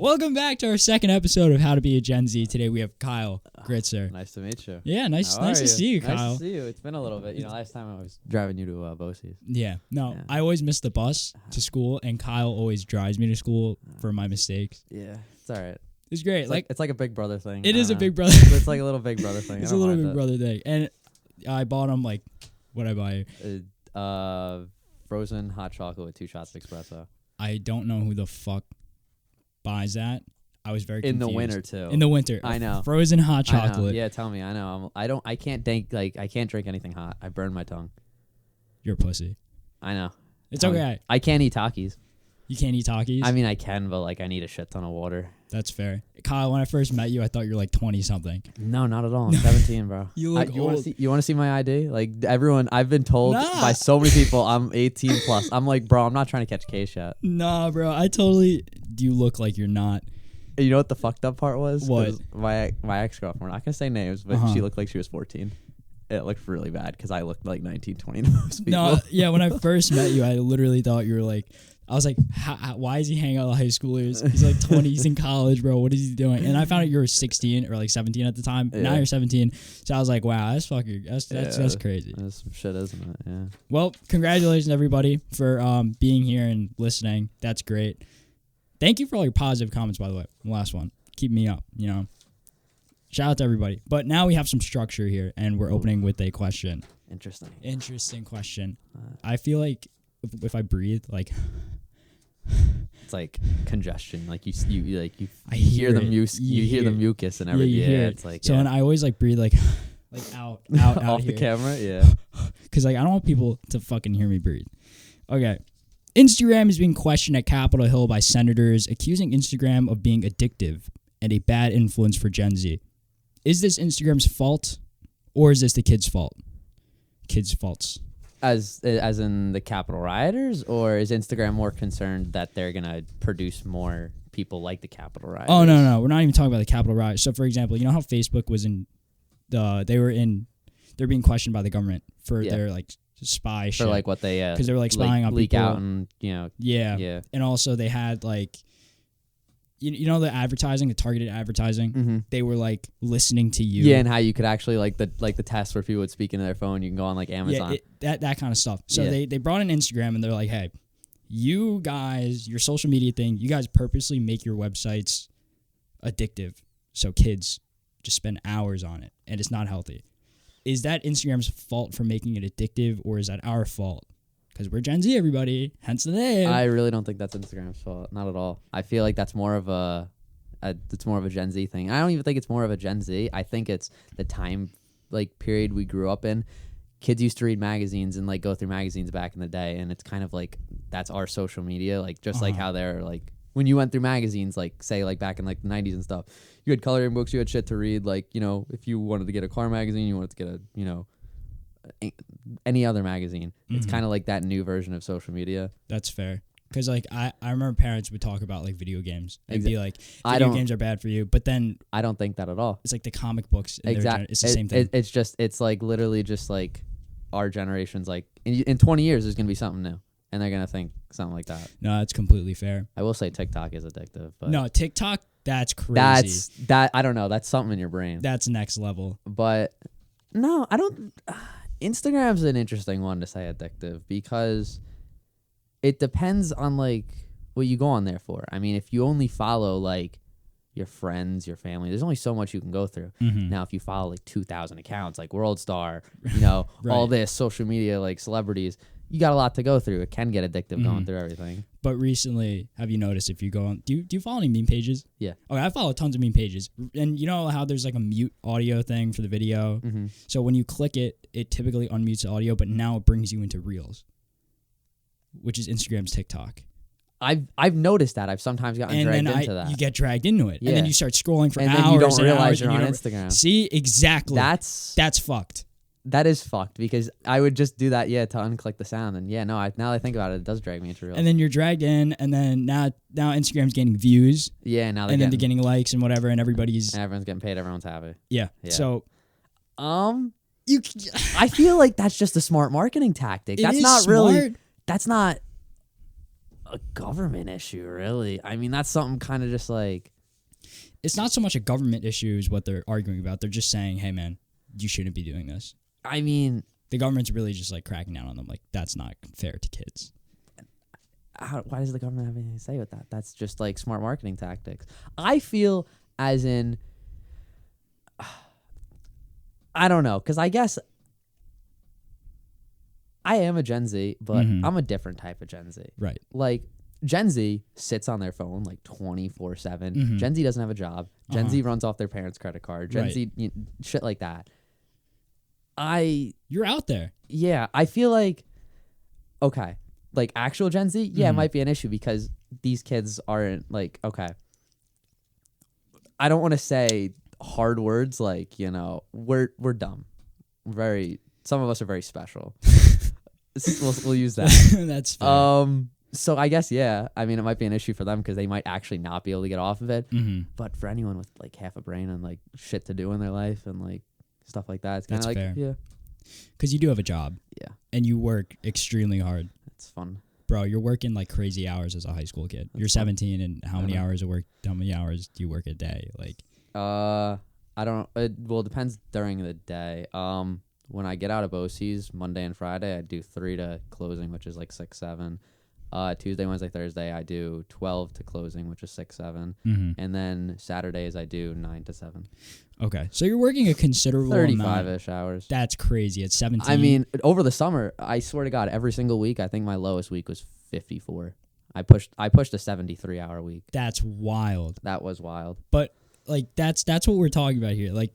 Welcome back to our second episode of How to Be a Gen Z. Today we have Kyle Gritser. Nice to meet you. Yeah, nice to see you, Kyle. Nice to see you. It's been a little bit. Last time I was driving you to Bosie's. Yeah, I always miss the bus to school, and Kyle always drives me to school for my mistakes. Yeah, it's all right. It's great. It's like a big brother thing. It is a big brother. It's like a little big brother thing. It's a little big brother thing. And I bought him, what'd I buy you? Frozen hot chocolate with 2 shots of espresso. I don't know who the fuck buys that. I was very confused. In the winter too. In the winter. I know. Frozen hot chocolate. Yeah, tell me. I know. I can't drink anything hot. I burn my tongue. You're a pussy. I know. It's okay. I can't eat Takis. You can't eat Takis? I mean, I can, but I need a shit ton of water. That's fair. Kyle, when I first met you, I thought you were 20-something. No, not at all. I'm 17, bro. You look old. You want to see my ID? Everyone, I've been told by so many people I'm 18 plus. I'm like, bro, I'm not trying to catch a case yet. Nah, bro. You look like you're not. You know what the fucked up part was? What? My ex-girlfriend, we're not going to say names, but she looked like she was 14. It looked really bad because I looked like 19, 20 to most people. No, yeah, when I first met you, I literally thought you were I was like, why is he hanging out with high schoolers? He's 20, he's in college, bro. What is he doing? And I found out you were 16 or 17 at the time. Yeah. Now you're 17. So I was like, wow, that's crazy. That's some shit, isn't it? Yeah. Well, congratulations, everybody, for being here and listening. That's great. Thank you for all your positive comments, by the way. The last one. Keep me up, Shout out to everybody. But now we have some structure here, and we're opening with a question. Interesting question. I feel like if I breathe, it's like congestion. You hear the mucus and everything. Yeah, you hear it. So and I always breathe out off here. The camera. Yeah. Because I don't want people to fucking hear me breathe. Okay. Instagram is being questioned at Capitol Hill by senators accusing Instagram of being addictive and a bad influence for Gen Z. Is this Instagram's fault, or is this the kids' fault? Kids' faults. As in the Capitol rioters, or is Instagram more concerned that they're gonna produce more people like the Capitol rioters? Oh no, we're not even talking about the Capitol rioters. So for example, you know how Facebook was they're being questioned by the government for their spy shit. For what they because they were spying on leak people. Out and yeah, and also they had you know the advertising, the targeted advertising. Mm-hmm. They were listening to you. Yeah, and how you could actually the test where people would speak into their phone. You can go on Amazon. Yeah, that kind of stuff. So they brought in Instagram and they're like, hey, you guys, your social media thing, you guys purposely make your websites addictive, so kids just spend hours on it, and it's not healthy. Is that Instagram's fault for making it addictive, or is that our fault? Because we're Gen Z, everybody. Hence the name. I really don't think that's Instagram's fault. Not at all. I feel like that's more of it's more of a Gen Z thing. I don't even think it's more of a Gen Z. I think it's the time period we grew up in. Kids used to read magazines and go through magazines back in the day, and it's kind of that's our social media. Just how they're when you went through magazines, say back in the 90s and stuff, you had coloring books, you had shit to read. If you wanted to get a car magazine, you wanted to get any other magazine. Mm-hmm. It's kind of that new version of social media. That's fair. Because I remember parents would talk about video games and be like, video games are bad for you. But then I don't think that at all. It's the comic books. Exactly. It's the same thing. It's literally just our generation's in 20 years there's gonna be something new. And they're going to think something like that. No, that's completely fair. I will say TikTok is addictive. But no, TikTok, that's crazy. I don't know. That's something in your brain. That's next level. But no, I don't. Instagram's an interesting one to say addictive because it depends on what you go on there for. I mean, if you only follow your friends, your family, there's only so much you can go through. Mm-hmm. Now, if you follow 2,000 accounts World Star, right. All this social media, celebrities, you got a lot to go through. It can get addictive going through everything. But recently, have you noticed if you go on, do you follow any meme pages? Yeah. Okay, I follow tons of meme pages. And you know how there's a mute audio thing for the video? Mm-hmm. So when you click it, it typically unmutes the audio, but now it brings you into Reels, which is Instagram's TikTok. I've noticed that. I've sometimes gotten dragged into that. You get dragged into it. Yeah. And then you start scrolling for hours and then you don't realize you're on Instagram. See? Exactly. That's fucked. That is fucked because I would just do that, to unclick the sound. And now that I think about it, it does drag me into Reels. And then you're dragged in, and then now Instagram's getting views. Yeah, now they're getting likes and whatever, and everyone's getting paid, everyone's happy. Yeah. So, I feel like that's just a smart marketing tactic. That's not smart. really. That's not. a government issue, really. I mean, that's something kind of just like... It's not so much a government issue is what they're arguing about. They're just saying, hey, man, you shouldn't be doing this. I mean... The government's really just like cracking down on them. Like, that's not fair to kids. Why does the government have anything to say with that? That's just like smart marketing tactics. I feel as in... I don't know, because I guess... I am a Gen Z, but I'm a different type of Gen Z. Right. Like, Gen Z sits on their phone like 24/7. Gen Z doesn't have a job. Gen Z runs off their parents' credit card. Gen Z, shit like that. You're out there. Yeah, I feel like, okay, like actual Gen Z, it might be an issue because these kids aren't like, okay, I don't want to say hard words like, we're dumb. Some of us are very special. We'll use that. That's fair. So I guess, I mean, it might be an issue for them because they might actually not be able to get off of it. But for anyone with like half a brain and like shit to do in their life and like stuff like that, it's kind of like, fair. Yeah. Because you do have a job. Yeah. And you work extremely hard. It's fun. Bro, you're working like crazy hours as a high school kid. You're 17 and how many hours do you work a day? Like, I don't, it depends during the day. When I get out of OCs Monday and Friday, I do 3 to closing, which is like 6, 7. Tuesday, Wednesday, Thursday, I do 12 to closing, which is 6, 7. And then Saturdays, I do 9 to 7. Okay. So you're working a considerable 35-ish hours. That's crazy. At 17. I mean, over the summer, I swear to God, every single week, I think my lowest week was 54. I pushed a 73-hour week. That's wild. That was wild. But like that's what we're talking about here. Like,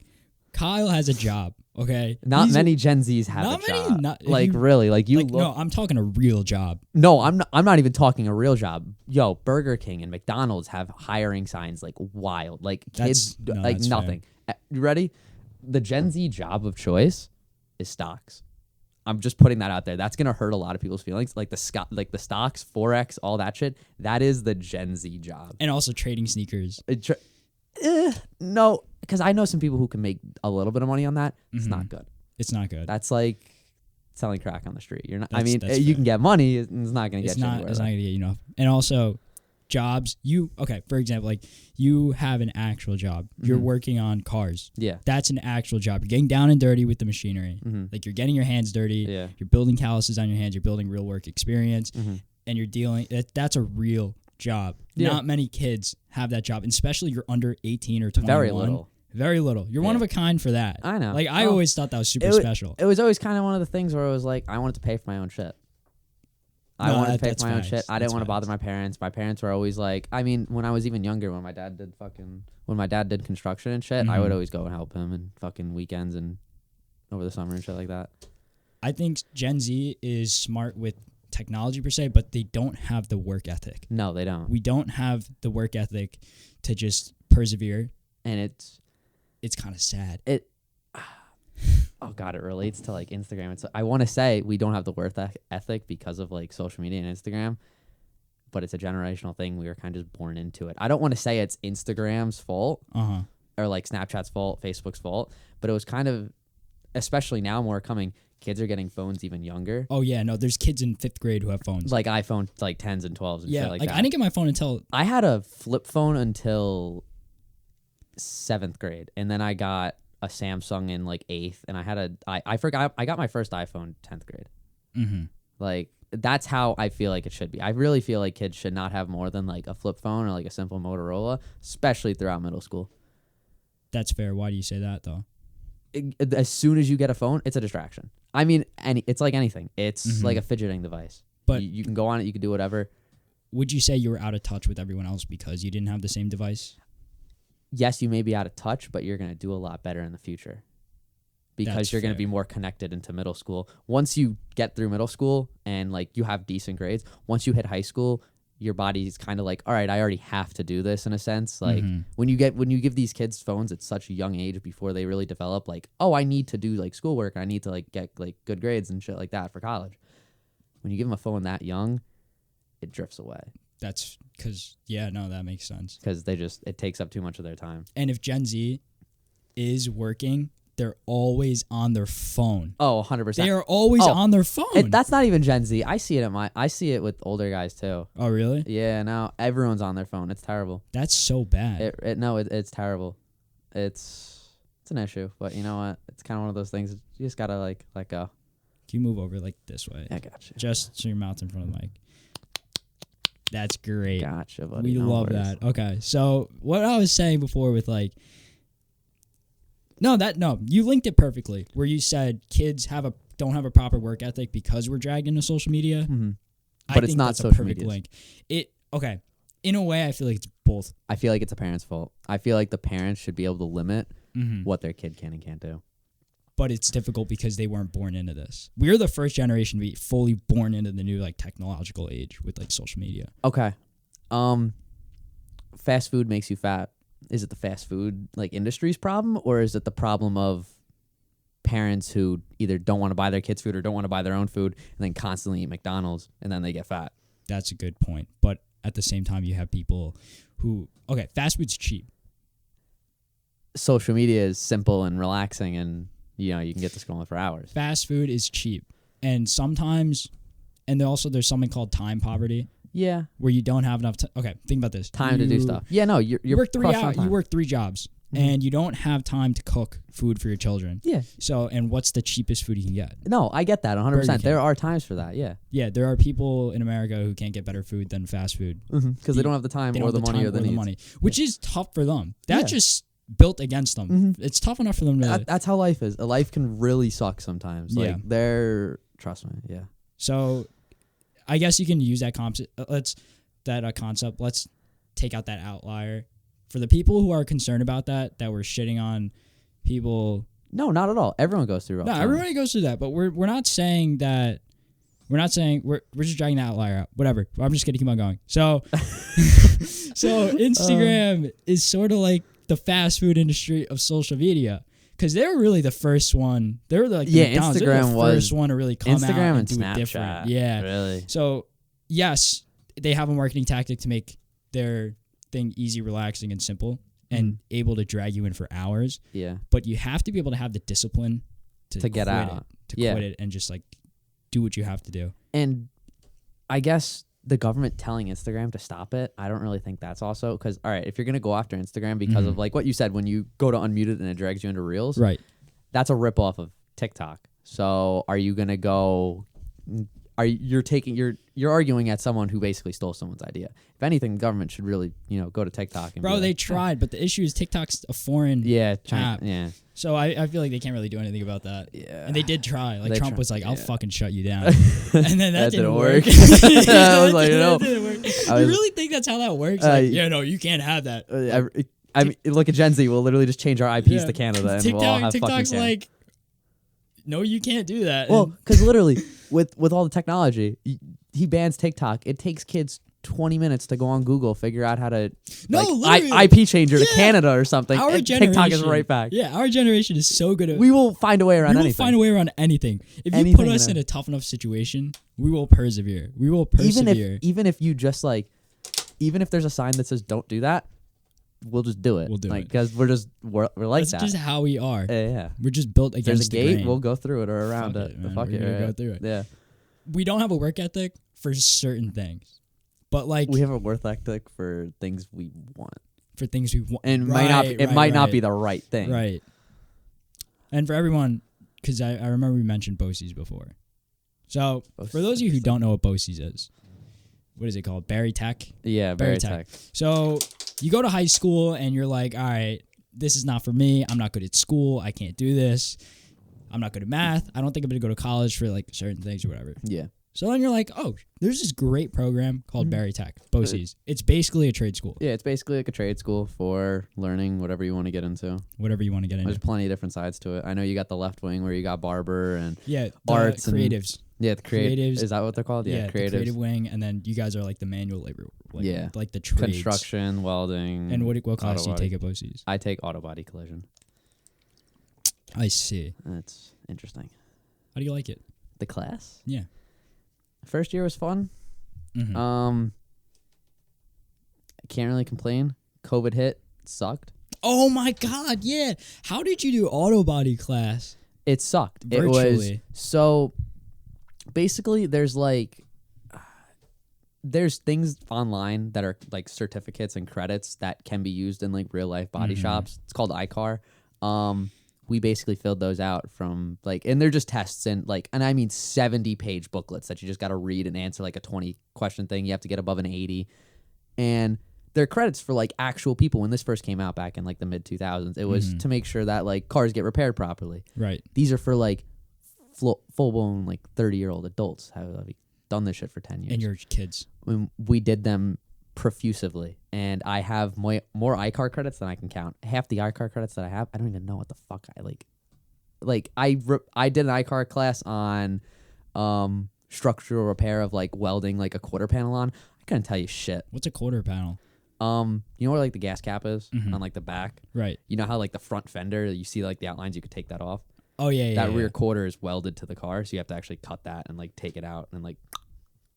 Kyle has a job. Okay. Not many Gen Zs have a job. Really. Like you. No, I'm talking a real job. No, I'm not even talking a real job. Yo, Burger King and McDonald's have hiring signs like wild. Like kids, like nothing. You ready? The Gen Z job of choice is stocks. I'm just putting that out there. That's gonna hurt a lot of people's feelings. Like the stocks, Forex, all that shit. That is the Gen Z job. And also trading sneakers. No, because I know some people who can make a little bit of money on that. It's not good. It's not good. That's like selling crack on the street. You're not. You can get money. It's not going to get you anywhere. It's not going to get you enough. And also, jobs. For example, like you have an actual job. You're working on cars. Yeah, that's an actual job. You're getting down and dirty with the machinery. Like you're getting your hands dirty. Yeah, you're building calluses on your hands. You're building real work experience, and you're dealing. That's a real job. Yeah. Not many kids have that job, and especially you're under 18 or 21. Very little. You're one of a kind for that. I know. Like, I always thought that was super special. It was always kind of one of the things where it was like, I wanted to pay for my own shit. I wanted to pay for my own shit. I didn't want to bother my parents. My parents were always like, I mean, when I was even younger, when my dad did construction and shit, I would always go and help him and fucking weekends and over the summer and shit like that. I think Gen Z is smart with technology per se, but they don't have the work ethic. No, they don't. We don't have the work ethic to just persevere. And it's kind of sad. Oh God, it relates to like Instagram. I want to say we don't have the work ethic because of like social media and Instagram, but it's a generational thing. We were kind of just born into it. I don't want to say it's Instagram's fault or like Snapchat's fault, Facebook's fault, but it was kind of, especially now more coming, kids are getting phones even younger. Oh yeah, no, there's kids in 5th grade who have phones. Like iPhone, like 10s and 12s and shit like that. I didn't get my phone until... I had a flip phone until 7th grade, and then I got a Samsung in like 8th, and I had I got my first iPhone 10th grade. Like, that's how I feel like it should be. I really feel like kids should not have more than like a flip phone or like a simple Motorola, especially throughout middle school. That's fair. Why do you say that though? As soon as you get a phone, it's a distraction. I mean, it's like anything. It's like a fidgeting device. But you can go on it. You can do whatever. Would you say you were out of touch with everyone else because you didn't have the same device? Yes, you may be out of touch, but you're going to do a lot better in the future because you're going to be more connected into middle school. Once you get through middle school and like you have decent grades, once you hit high school, your body's kind of like, all right, I already have to do this in a sense. Like when you give these kids phones at such a young age before they really develop, like, oh, I need to do like schoolwork. I need to like get like good grades and shit like that for college. When you give them a phone that young, it drifts away. That's because, that makes sense. Because it takes up too much of their time. And if Gen Z is working they're always on their phone. Oh, 100%. They are always on their phone. That's not even Gen Z. I see it with older guys too. Oh, really? Yeah, now everyone's on their phone. It's terrible. That's so bad. It's terrible. It's an issue, but you know what? It's kind of one of those things. You just gotta like let go. Can you move over like this way? I got you. Just so your mouth's in front of the mic. That's great. Gotcha, buddy. We love that. Okay, so what I was saying before with like, you linked it perfectly. Where you said kids don't have a proper work ethic because we're dragged into social media. Mm-hmm. But it's not social media. Link. Okay. In a way, I feel like it's both. I feel like it's a parent's fault. I feel like the parents should be able to limit what their kid can and can't do. But it's difficult because they weren't born into this. We're the first generation to be fully born into the new like technological age with like social media. Okay. Fast food makes you fat. Is it the fast food like industry's problem, or is it the problem of parents who either don't want to buy their kids food or don't want to buy their own food and then constantly eat McDonald's and then they get fat? That's a good point. But at the same time, you have people who, fast food's cheap. Social media is simple and relaxing, and you can get this going for hours. Fast food is cheap. And sometimes, there's something called time poverty. Yeah. Where you don't have enough time. Okay, think about this. Time to do stuff. Yeah, no, you work 3 hours. You work 3 jobs, and you don't have time to cook food for your children. Yeah. So, and what's the cheapest food you can get? No, I get that 100%. There are times for that, yeah. Yeah, there are people in America who can't get better food than fast food. Because they don't have the time or the money or the money. Which is tough for them. That's just built against them. It's tough enough for them to... That's how life is. Life can really suck sometimes. Like, trust me, yeah. So, I guess you can use that concept. Let's take out that outlier. For the people who are concerned about that we're shitting on people. No, not at all. Everyone goes through. Everybody goes through that, but we're not saying that. We're not saying we're just dragging the outlier out. Whatever. I'm just gonna keep on going. So, Instagram is sort of like the fast food industry of social media. Because they were really the first one. They were like Instagram the was first one to really come Instagram out and do Snapchat. It different. Yeah, really. So yes, they have a marketing tactic to make their thing easy, relaxing, and simple, and able to drag you in for hours. Yeah. But you have to be able to have the discipline to get out, quit it, and just like do what you have to do. And I guess the government telling Instagram to stop it, I don't really think that's also because, all right, if you're going to go after Instagram because of like what you said, when you go to unmute it and it drags you into Reels, right? That's a ripoff of TikTok. So are you going to go, you're arguing at someone who basically stole someone's idea. If anything, the government should really, go to TikTok. And Bro, they tried, but the issue is TikTok's a foreign app. Yeah. So I feel like they can't really do anything about that. Yeah. And they did try. Like Trump was like, I'll fucking shut you down. And then that didn't work. I was like, no. You really think that's how that works? No, you can't have that. I mean, look at Gen Z. We'll literally just change our IPs to Canada and we'll all have TikTok's fucking like, no, you can't do that. Well, because literally, with all the technology, he bans TikTok. It takes kids 20 minutes to go on Google, figure out how to IP changer to Canada or something. Our and TikTok is right back. Yeah, our generation is so good at. We will find a way around anything. We will find a way around anything. If you put us in a tough enough situation, we will persevere. We will persevere. Even if you just even if there's a sign that says "Don't do that," we'll just do it. We'll do it because we're like that. That's just how we are. Yeah. We're just built against the gate. grain. We'll go through it or around it. Fuck it. Go through it. Yeah. We don't have a work ethic for certain things, but like we have a work ethic for things we want. For things we want, and it might not be the right thing. Right. And for everyone, because I remember we mentioned BOCES before. So for those of you who don't know what BOCES is, what is it called? Barry Tech? Yeah, Barry Tech. So you go to high school and you're like, all right, this is not for me. I'm not good at school. I can't do this. I'm not good at math. I don't think I'm going to go to college for like certain things or whatever. Yeah. So then you're like, oh, there's this great program called Barry Tech, BOCES. It's basically a trade school. Yeah, it's basically like a trade school for learning whatever you want to get into. Whatever you want to get into. There's plenty of different sides to it. I know you got the left wing where you got barber and arts creatives. The creatives. Is that what they're called? Yeah, creatives. The creative wing, and then you guys are like the manual labor. Like the trades. Construction, welding. And what class do you take at BOCES? I take auto body collision. I see. That's interesting. How do you like it? The class? Yeah. First year was fun. Mm-hmm. I can't really complain. COVID hit. Sucked. Oh my God, yeah. How did you do auto body class? It sucked. Virtually. It was so basically there's things online that are like certificates and credits that can be used in like real life body shops. It's called iCar. We basically filled those out from like, and they're just tests and like, and I mean 70-page booklets that you just got to read and answer like a 20 question thing. You have to get above an 80, and they're credits for like actual people. When this first came out back in like the mid 2000s, it was to make sure that like cars get repaired properly. Right. These are for like full blown like 30-year-old adults. Have done this shit for 10 years. And your kids. We did them profusely, and I have more iCar credits than I can count. Half the iCar credits that I have, I don't even know what the fuck I like. Like I did an iCar class on structural repair of like welding like a quarter panel on. I couldn't tell you shit. What's a quarter panel? You know where like the gas cap is on like the back? Right. You know how like the front fender, you see like the outlines, you could take that off? Oh yeah, That rear quarter is welded to the car, so you have to actually cut that and like take it out and like.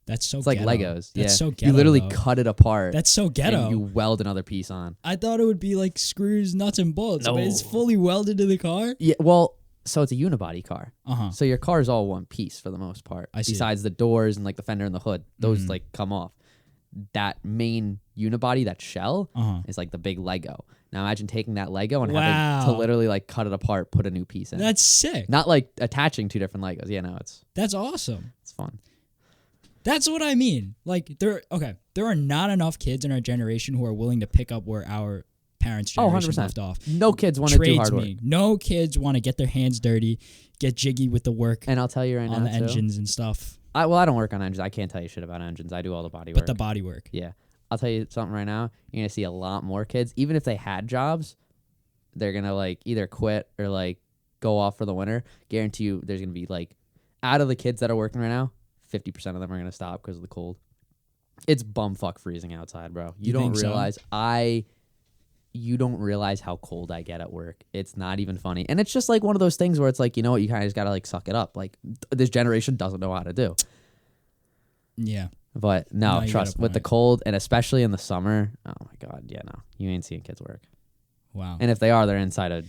That's so. It's ghetto. like Legos. That's so ghetto. You literally though. cut it apart. That's so ghetto. And you weld another piece on. I thought it would be like screws, nuts, and bolts, No. but it's fully welded to the car. Yeah, well, so it's a unibody car. Uh-huh. So your car is all one piece for the most part. I see. Besides the doors and like the fender and the hood, those like come off. That main unibody, that shell, is like the big Lego. Now imagine taking that Lego and having to literally like cut it apart, put a new piece in. That's sick. Not like attaching two different Legos. Yeah, no, That's awesome. it's fun. That's what I mean. Like there are not enough kids in our generation who are willing to pick up where our parents' generation 100%. left off. No kids want to do hard work. No kids want to get their hands dirty, get jiggy with the work And I'll tell you right now, on the too, engines and stuff. I don't work on engines. I can't tell you shit about engines. I do all the body But work. the body work. Yeah. I'll tell you something right now. You're going to see a lot more kids. Even if they had jobs, they're going to like either quit or like go off for the winter. Guarantee you there's going to be like, out of the kids that are working right now, 50% of them are going to stop because of the cold. It's bumfuck freezing outside, bro. You don't realize so? You don't realize how cold I get at work. It's not even funny. And it's just like one of those things where it's like, you know what, you kind of just got to like suck it up. Like this generation doesn't know how to do. Yeah. But no, trust, with the cold and especially in the summer, oh my God, yeah, no. You ain't seeing kids work. Wow. And if they are, they're inside a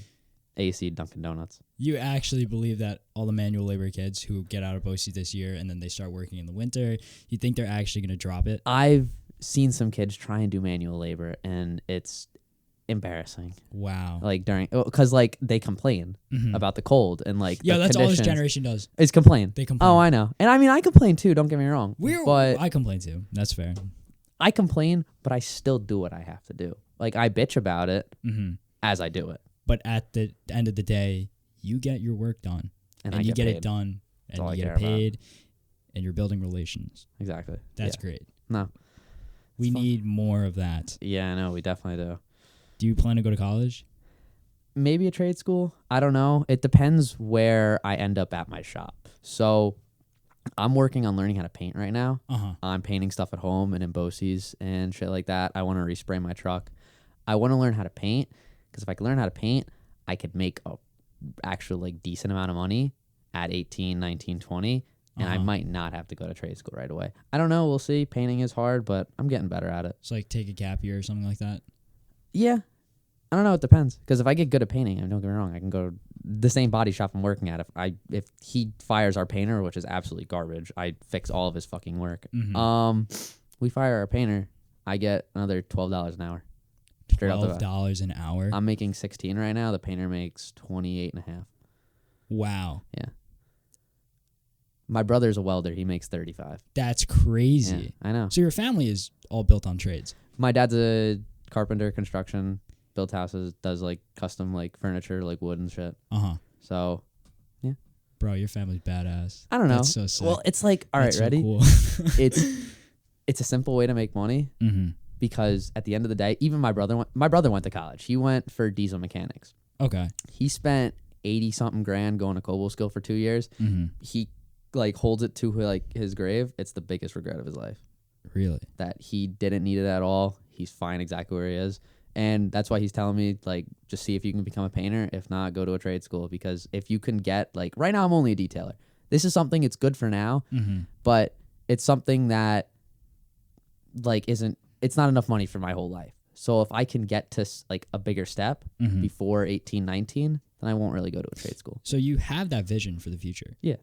AC Dunkin' Donuts. You actually believe that all the manual labor kids who get out of BOCES this year and then they start working in the winter, you think they're actually going to drop it? I've seen some kids try and do manual labor, and it's embarrassing. Wow. Like because like they complain about the cold and like yeah, that's conditions. all this generation does. It's complain. They complain. Oh, I know. And I mean, I complain too, don't get me wrong. But I complain too. That's fair. I complain, but I still do what I have to do. Like I bitch about it as I do it. But at the end of the day, you get your work done. And you get it done. And you get paid. And you're building relations. Exactly. That's great. No. We need more of that. Yeah, I know. We definitely do. Do you plan to go to college? Maybe a trade school. I don't know. It depends where I end up at my shop. So I'm working on learning how to paint right now. I'm painting stuff at home and in BOCES and shit like that. I want to respray my truck. I want to learn how to paint because if I can learn how to paint, I could make a actual like decent amount of money at 18, 19, 20. And I might not have to go to trade school right away. I don't know. We'll see. Painting is hard, but I'm getting better at it. So like take a gap year or something like that? Yeah. I don't know. It depends. Because if I get good at painting, don't get me wrong, I can go to the same body shop I'm working at. If he fires our painter, which is absolutely garbage, I fix all of his fucking work. We fire our painter, I get another $12 an hour. $12 an hour? I'm making 16 right now. The painter makes 28 and a half. Wow. Yeah. My brother's a welder. He makes 35. That's crazy. Yeah, I know. So your family is all built on trades? My dad's a carpenter, construction, builds houses, does like custom like furniture, like wood and shit. So, yeah. Bro, your family's badass. I don't know. That's so sick. Well, it's like, all right, ready? Cool. It's a simple way to make money because at the end of the day, even my brother went to college. He went for diesel mechanics. Okay. He spent 80 something grand going to Cobble Skill for 2 years. He like holds it to like his grave. It's the biggest regret of his life. Really? That he didn't need it at all. He's fine exactly where he is. And that's why he's telling me, like, just see if you can become a painter. If not, go to a trade school. Because if you can get, like, right now I'm only a detailer. This is something, it's good for now, but it's something that, like, it's not enough money for my whole life. So if I can get to like a bigger step before 18, 19, then I won't really go to a trade school. So you have that vision for the future. Yeah.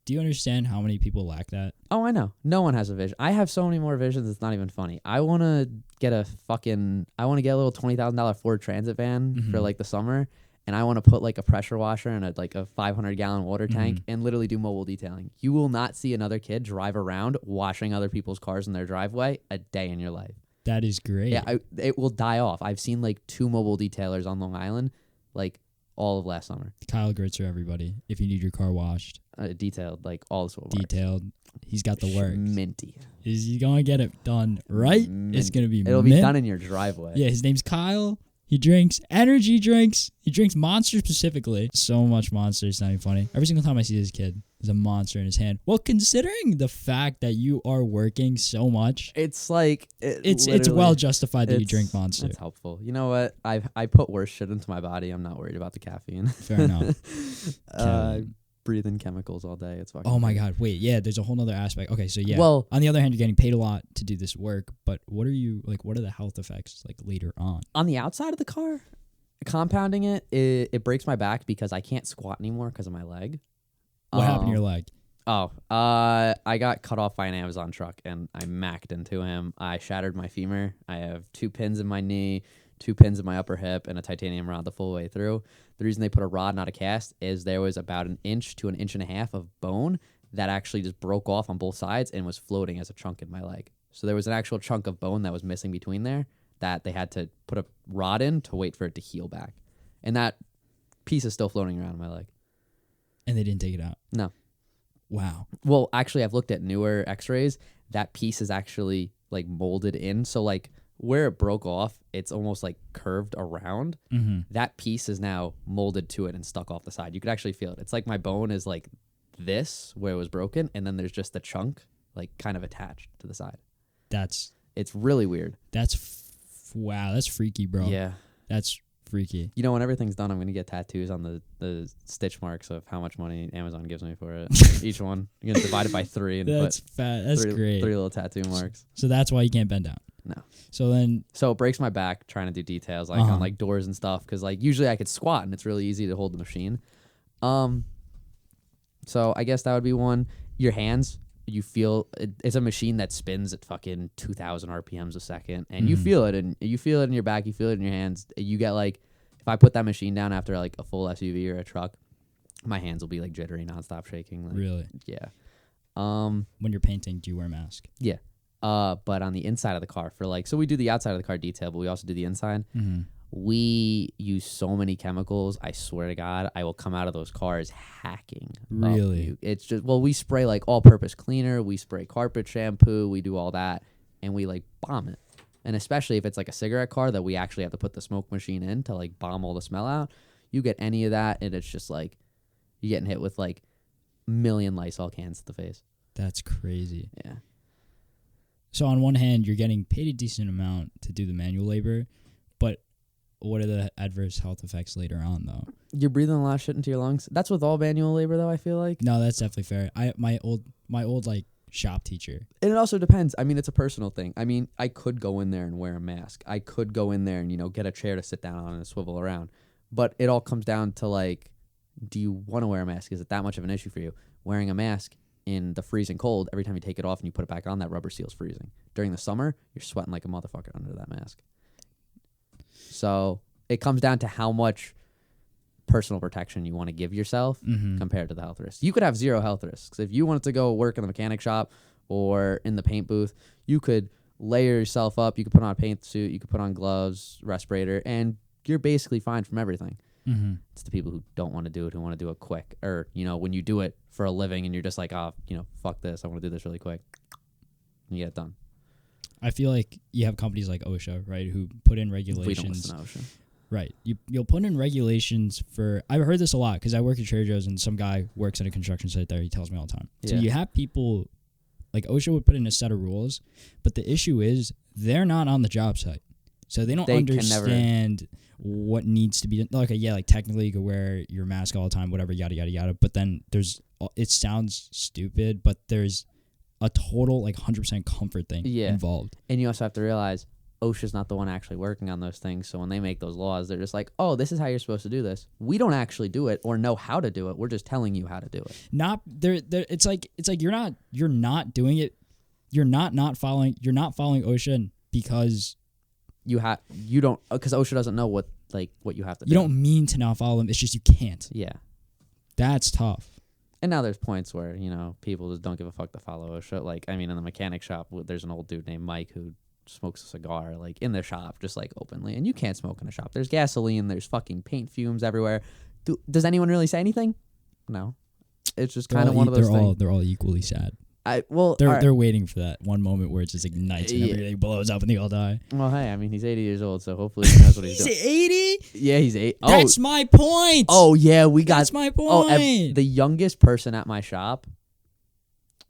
Do you understand how many people lack that? Oh, I know. No one has a vision. I have so many more visions. It's not even funny. I want to get a little $20,000 Ford Transit van for like the summer. And I want to put like a pressure washer and a 500-gallon water tank and literally do mobile detailing. You will not see another kid drive around washing other people's cars in their driveway a day in your life. That is great. Yeah, it will die off. I've seen like 2 mobile detailers on Long Island, like all of last summer. Kyle Gritser, everybody. If you need your car washed, detailed, like all this. Detailed. He's got the work. Minty. Is he gonna get it done right? Minty. It's gonna be. It'll be done in your driveway. Yeah, his name's Kyle. He drinks energy drinks. He drinks Monster specifically. So much Monster, it's not even funny. Every single time I see this kid, there's a Monster in his hand. Well, considering the fact that you are working so much, it's like it's well justified that you drink Monster. It's helpful. You know what? I put worse shit into my body. I'm not worried about the caffeine. Fair enough. Breathe in chemicals all day. It's fucking. Oh my god! Wait, yeah. There's a whole other aspect. Okay, so yeah. Well, on the other hand, you're getting paid a lot to do this work, but what are the health effects like later on? On the outside of the car, compounding it breaks my back because I can't squat anymore because of my leg. What happened to your leg? I got cut off by an Amazon truck and I macked into him. I shattered my femur. I have 2 pins in my knee, 2 pins in my upper hip, and a titanium rod the full way through. The reason they put a rod, not a cast, is there was about 1 inch to 1.5 inches of bone that actually just broke off on both sides and was floating as a chunk in my leg. So there was an actual chunk of bone that was missing between there that they had to put a rod in to wait for it to heal back. And that piece is still floating around in my leg. And they didn't take it out? No. Wow. Well, actually, I've looked at newer x-rays. That piece is actually like molded in. So like where it broke off, it's almost like curved around. That piece is now molded to it and stuck off the side. You could actually feel it. It's like my bone is like this where it was broken, and then there's just the chunk like kind of attached to the side. It's really weird. Wow, that's freaky, bro. Yeah. That's freaky. You know, when everything's done, I'm going to get tattoos on the stitch marks of how much money Amazon gives me for it. Each one. You're going to divide it by 3 and that's fat. That's great. 3 little tattoo marks. So that's why you can't bend down. No. So it breaks my back trying to do details like on like doors and stuff, because like usually I could squat and it's really easy to hold the machine. So I guess that would be one. Your hands, you feel it's a machine that spins at fucking 2,000 RPMs a second, and you feel it, and you feel it in your back, you feel it in your hands. You get like, if I put that machine down after like a full SUV or a truck, my hands will be like jittery, nonstop shaking. Like, really? Yeah. When you're painting, do you wear a mask? Yeah. But on the inside of the car so we do the outside of the car detail, but we also do the inside. We use so many chemicals. I swear to God, I will come out of those cars hacking. Really? It's just, we spray like all-purpose cleaner. We spray carpet shampoo. We do all that, and we like bomb it. And especially if it's like a cigarette car that we actually have to put the smoke machine in to like bomb all the smell out. You get any of that, and it's just like you're getting hit with like a million Lysol cans to the face. That's crazy. Yeah. So on one hand, you're getting paid a decent amount to do the manual labor, but what are the adverse health effects later on, though? You're breathing a lot of shit into your lungs. That's with all manual labor, though, I feel like. No, that's definitely fair. My old like shop teacher. And it also depends. I mean, it's a personal thing. I mean, I could go in there and wear a mask. I could go in there and, get a chair to sit down on and swivel around. But it all comes down to, like, do you want to wear a mask? Is it that much of an issue for you? Wearing a mask in the freezing cold, every time you take it off and you put it back on, that rubber seal's freezing. During the summer, you're sweating like a motherfucker under that mask. So it comes down to how much personal protection you want to give yourself compared to the health risks. You could have 0 health risks. If you wanted to go work in the mechanic shop or in the paint booth, you could layer yourself up. You could put on a paint suit. You could put on gloves, respirator, and you're basically fine from everything. It's the people who don't want to do it, who want to do it quick. Or, when you do it for a living and you're just like, fuck this. I want to do this really quick. And you get it done. I feel like you have companies like OSHA, right, who put in regulations. We don't listen to OSHA. Right. You'll put in regulations for... I've heard this a lot because I work at Trader Joe's and some guy works at a construction site there. He tells me all the time. Yeah. So you have people... Like OSHA would put in a set of rules, but the issue is they're not on the job site. So they don't understand what needs to be done. Okay, yeah, like technically you could wear your mask all the time, whatever, yada, yada, yada. But then it sounds stupid, but there's a total like 100% comfort thing involved. And you also have to realize OSHA's not the one actually working on those things. So when they make those laws, they're just like, oh, this is how you're supposed to do this. We don't actually do it or know how to do it. We're just telling you how to do it. Not there. It's like you're not doing it. You're not following OSHA because you don't, because OSHA doesn't know what you have to do. You don't mean to not follow them. It's just you can't. Yeah. That's tough. And now there's points where, people just don't give a fuck to follow OSHA. Like, I mean, in the mechanic shop, there's an old dude named Mike who smokes a cigar, like, in the shop, just, like, openly. And you can't smoke in a shop. There's gasoline. There's fucking paint fumes everywhere. Does anyone really say anything? No. It's just kind of one of those things. They're all equally sad. They're they're waiting for that one moment where it just ignites and everything blows up and they all die. Well, hey, I mean, he's 80 years old, so hopefully he knows what he's doing. He's 80? Yeah, he's 80. That's my point. Oh, yeah, That's my point. The youngest person at my shop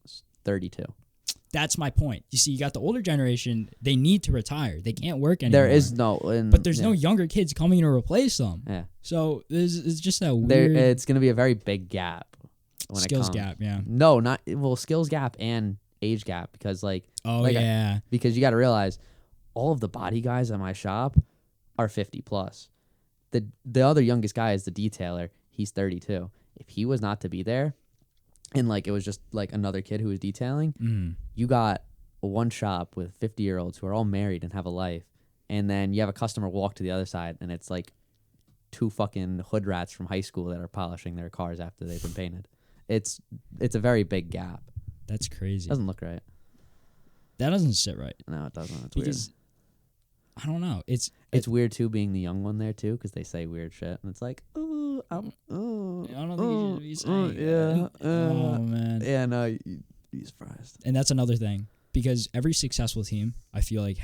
is 32. That's my point. You see, you got the older generation. They need to retire. They can't work anymore. There is no... but there's no younger kids coming to replace them. Yeah. So it's just that weird... It's going to be a very big gap. Skills gap, yeah. No, not... Well, skills gap and age gap, because, like... Oh, yeah. Because you got to realize, all of the body guys at my shop are 50 plus. The other youngest guy is the detailer. He's 32. If he was not to be there, and, like, it was just, like, another kid who was detailing, you got one shop with 50-year-olds who are all married and have a life, and then you have a customer walk to the other side, and it's, like, 2 fucking hood rats from high school that are polishing their cars after they've been painted. It's a very big gap. That's crazy. Doesn't look right. That doesn't sit right. No, it doesn't. It's because, weird. I don't know. It's weird, too, being the young one there, too, because they say weird shit. And it's like, I don't think you should be saying that. Oh, man. Yeah, no, you'd be surprised. And that's another thing. Because every successful team, I feel like,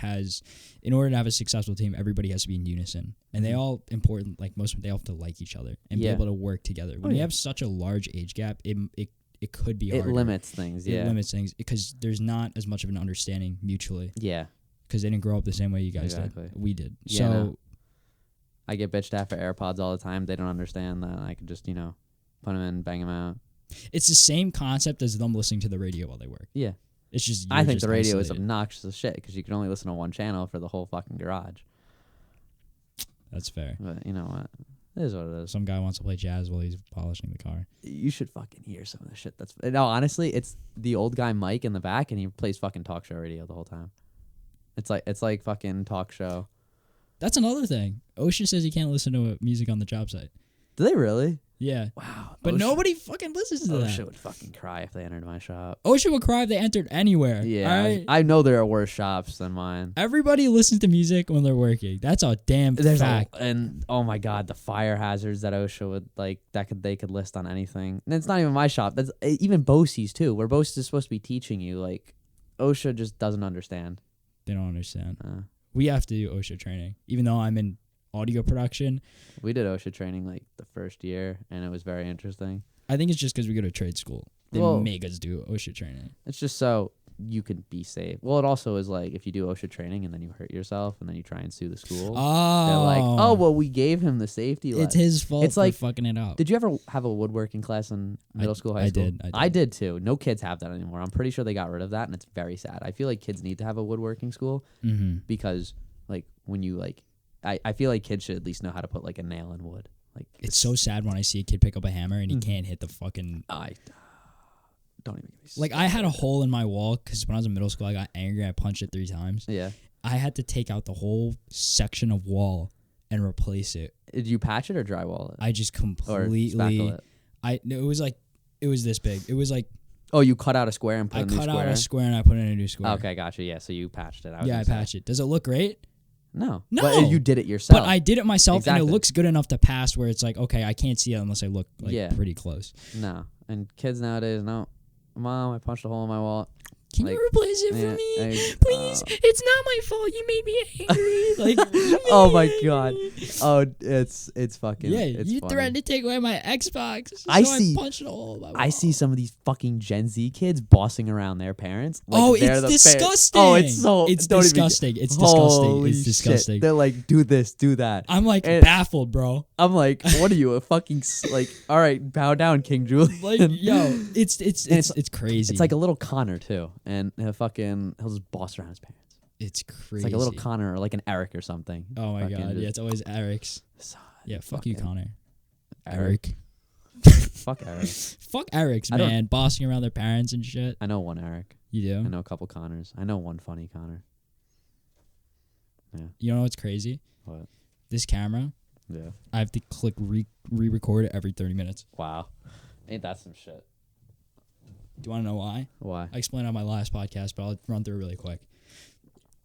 in order to have a successful team, everybody has to be in unison. And they all important, like most of them, they all have to like each other and be able to work together. When you have such a large age gap, it could be harder. It limits things, It limits things because there's not as much of an understanding mutually. Yeah. Because they didn't grow up the same way you guys did. We did. Yeah, so no. I get bitched at for AirPods all the time. They don't understand that I could just, put them in, bang them out. It's the same concept as them listening to the radio while they work. Yeah. It's just I think the radio is obnoxious as shit because you can only listen to one channel for the whole fucking garage. That's fair. But you know what? It is what it is. Some guy wants to play jazz while he's polishing the car. You should fucking hear some of the shit. No, honestly, it's the old guy Mike in the back, and he plays fucking talk show radio the whole time. It's like fucking talk show. That's another thing. OSHA says you can't listen to music on the job site. Do they really? Yeah. Wow. But nobody fucking listens to that. OSHA would fucking cry if they entered my shop. OSHA would cry if they entered anywhere. Yeah. Right? I know there are worse shops than mine. Everybody listens to music when they're working. That's a damn fact. And oh my god, the fire hazards that OSHA would they could list on anything. And it's not even my shop. That's even BOCES too, where BOCES is supposed to be teaching you. Like OSHA just doesn't understand. They don't understand. We have to do OSHA training, even though I'm in audio production. We did OSHA training like the first year, and it was very interesting. I think it's just because we go to trade school. They make us do OSHA training. It's just so you can be safe. Well, it also is like if you do OSHA training and then you hurt yourself and then you try and sue the school. Oh. They're like, oh, well, we gave him the safety lesson. It's his fault it's like, for fucking it up. Did you ever have a woodworking class in middle school, high school? I did too. No kids have that anymore. I'm pretty sure they got rid of that, and it's very sad. I feel like kids need to have a woodworking school because, like, when you, like, I feel like kids should at least know how to put, like, a nail in wood. Like, it's so sad when I see a kid pick up a hammer and he can't hit the fucking... Don't even get me started. Like, I had a hole in my wall because when I was in middle school, I got angry. I punched it 3 times. Yeah. I had to take out the whole section of wall and replace it. Did you patch it or drywall it? I just completely... Or spackle it? It was this big. It was like... Oh, you cut out a square and put a new square? I cut out a square and I put in a new square. Okay, gotcha. Yeah, so you patched it. I patched it. Does it look great? No. No. But you did it yourself. But I did it myself, and it looks good enough to pass where it's like, okay, I can't see it unless I look pretty close. No. And kids nowadays, no. Mom, I punched a hole in my wall. Can you replace it for me? Please. It's not my fault. You made me angry. Oh, my God. Oh, it's fucking... Yeah, it's you funny. threatened to take away my Xbox, so I punched a hole in my wall. I see some of these fucking Gen Z kids bossing around their parents. Like it's disgusting. Oh, it's so... It's disgusting. It's disgusting. It's disgusting. Shit. They're like, do this, do that. I'm like baffled, bro. I'm like, what are you, a fucking... Like, all right, bow down, King Julian. Like, yo, it's crazy. It's like a little Connor, too. And he'll just boss around his parents. It's crazy. It's like a little Connor or like an Eric or something. Oh my god, yeah, it's always Eric's. Yeah, fuck you, Connor. Eric. Fuck Eric. Fuck Eric's, man. Bossing around their parents and shit. I know one Eric. You do? I know a couple Connors. I know one funny Connor. Yeah. You know what's crazy? What? This camera. Yeah. I have to click re-record every 30 minutes. Wow. Ain't that some shit? Do you want to know why? Why? I explained on my last podcast, but I'll run through really quick.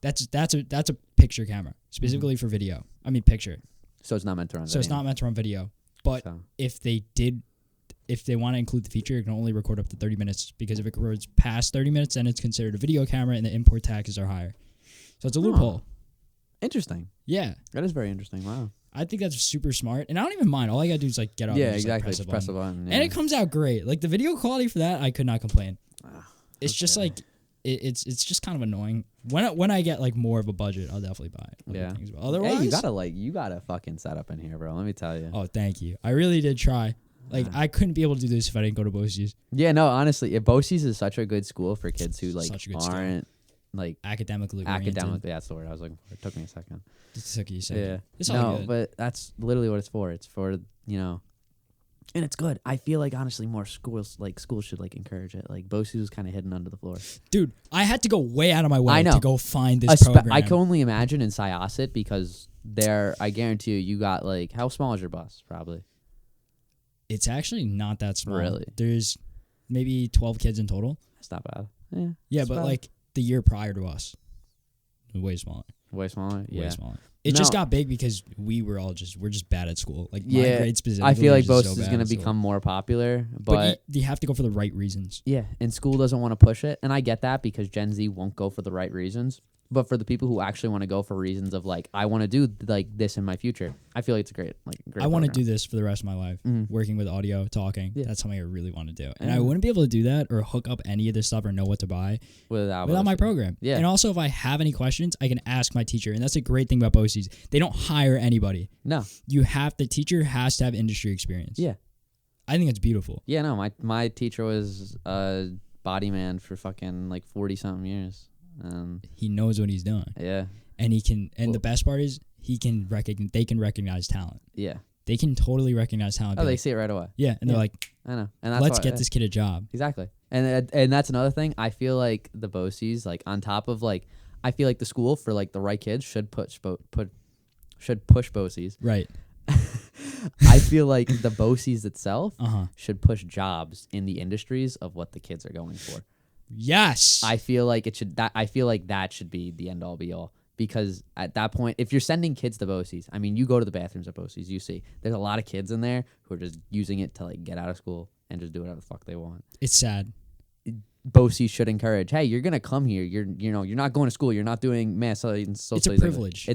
That's a picture camera, specifically for video. I mean picture. So it's not meant to run video. So it's not meant to run video. But if they want to include the feature, it can only record up to 30 minutes, because if it records past 30 minutes, then it's considered a video camera and the import taxes are higher. So it's a loophole. Interesting. Yeah. That is very interesting. Wow. I think that's super smart. And I don't even mind. All I got to do is like get out and just, exactly. like, press a button. Yeah. And it comes out great. Like the video quality for that, I could not complain. It's just like it's just kind of annoying. When I get like more of a budget, I'll definitely buy it. Yeah. Otherwise, hey, you got a fucking setup in here, bro. Let me tell you. Oh, thank you. I really did try. Like I couldn't be able to do this if I didn't go to BOCES. Yeah, no, honestly, BOCES is such a good school for kids who like aren't like academically. That's the word I was looking for. It took me a second. It took you a second. Yeah. It's all good. But that's literally what it's for. It's for, and it's good. I feel like honestly more schools should like encourage it. Like BOCES was kind of hidden under the floor. Dude, I had to go way out of my way to go find this program. program. I can only imagine in Syosset, because I guarantee you got like, how small is your bus? Probably. It's actually not that small. Really? There's maybe 12 kids in total. That's not bad. Yeah. Yeah, but like the year prior to us, way smaller. Way smaller? Yeah. Way smaller. It just got big because we're just bad at school. Like my grade specifically. I feel like BOCES is going to become more popular, but you have to go for the right reasons. Yeah, and school doesn't want to push it, and I get that because Gen Z won't go for the right reasons. But for the people who actually want to go for reasons of like, I want to do like this in my future, I feel like it's a great I want to do this for the rest of my life. Working with audio, talking. Yeah. That's something I really want to do. And I wouldn't be able to do that or hook up any of this stuff or know what to buy without my program. Yeah. And also, if I have any questions, I can ask my teacher. And that's a great thing about BOCES. They don't hire anybody. No. The teacher has to have industry experience. Yeah. I think it's beautiful. Yeah, no, my teacher was a body man for fucking like 40-something years. He knows what he's doing. Yeah. And the best part is they can recognize talent. Yeah. They can totally recognize talent. Oh, they see it right away. Yeah, and they're like, I know. And that's let's get this kid a job. Exactly. And that's another thing. I feel like the BOCES, like on top of like, I feel like the school for like the right kids should push BOCES. Right. I feel like the BOCES itself should push jobs in the industries of what the kids are going for. Yes. I feel like that should be the end all be all, because at that point, if you're sending kids to BOCES, I mean, you go to the bathrooms at BOCES, you see there's a lot of kids in there who are just using it to like get out of school and just do whatever the fuck they want. It's sad. BOCES should encourage, hey, you're gonna come here. You're not going to school. You're not doing math studies and social studies. It's a privilege.